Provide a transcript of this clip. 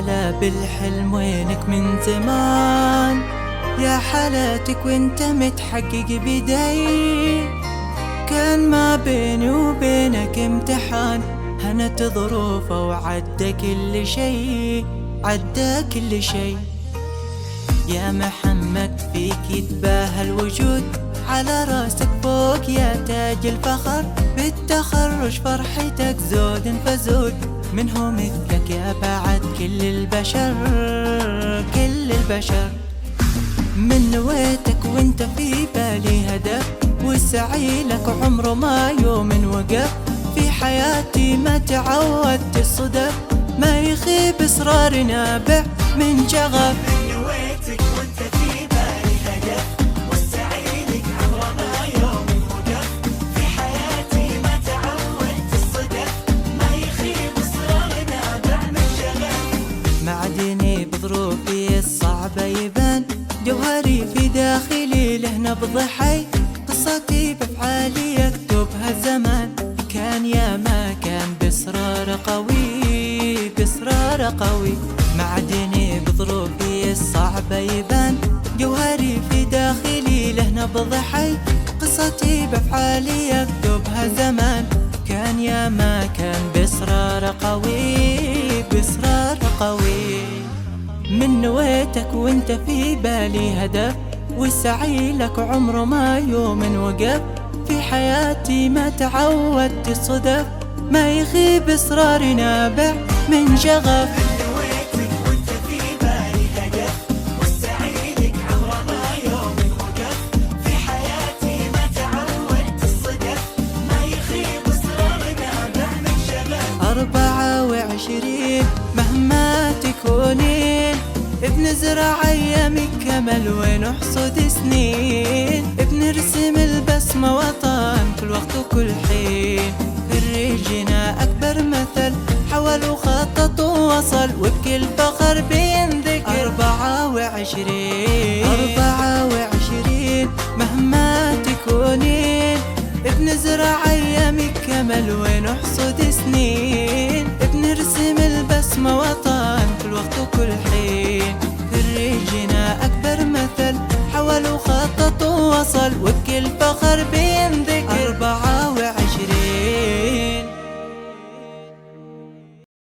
هلا بالحلم وينك من زمان، يا حالاتك وانت متحقق بداي. كان ما بيني وبينك امتحان، هنت ظروفه وعدى كل شي، عدى كل شي. يا محمد فيك يتباهى الوجود، على راسك فوق يا تاج الفخر، بالتخرج فرحتك زود فزود، منه مثلك يا بعد كل البشر، كل البشر. من نويتك وانت في بالي هدف، والسعي لك عمره ما يوم وقف. في حياتي ما تعودت الصدف، ما يخيب اصرار نابع من شغف. من نويتك وانت في بالي هدف، والسعي لك عمره ما يوم وقف. في حياتي ما تعودت الصدف، ما يخيب اصرار نابع من شغف. معدني بظروفي الصعبة يبان، جوهري في داخلي له نبض حي، قصتي بأفعالي يكتبها الزمان. كان يا ما كان بإصرار قوي، بإصرار قوي. معدني بظروفي الصعبة يبان، جوهري في داخلي له نبض حي، قصتي بأفعالي يكتبها زمان. كان يا ما كان بإصرار قوي، بإصرار قوي. من نويتك وانت في بالي هدف، والسعي لك عمره ما يوم وقف. في حياتي ما تعودت الصدف، ما يخيب اصرار نابع من شغف. من نويتك وانت في بالي هدف، والسعي لك عمره ما يوم وقف. في حياتي ما تعودت الصدف، ما يخيب اصرار نابع من شغف. 24 مهما تكونين، بنزرع ايامك كمل ونحصد سنين، بنرسم البسمة وطن كل وقت وكل حين. فرجنا اكبر مثل حول وخطط ووصل، وبكل فخر بينذكر. 24 مهما تكونين، بنزرع ايامك كمل ونحصد سنين، بنرسم البسمة وطن كل وقت وكل حين. فرجنا أكبر مثل حول وخطط ووصل، وبكل فخر بينذكر.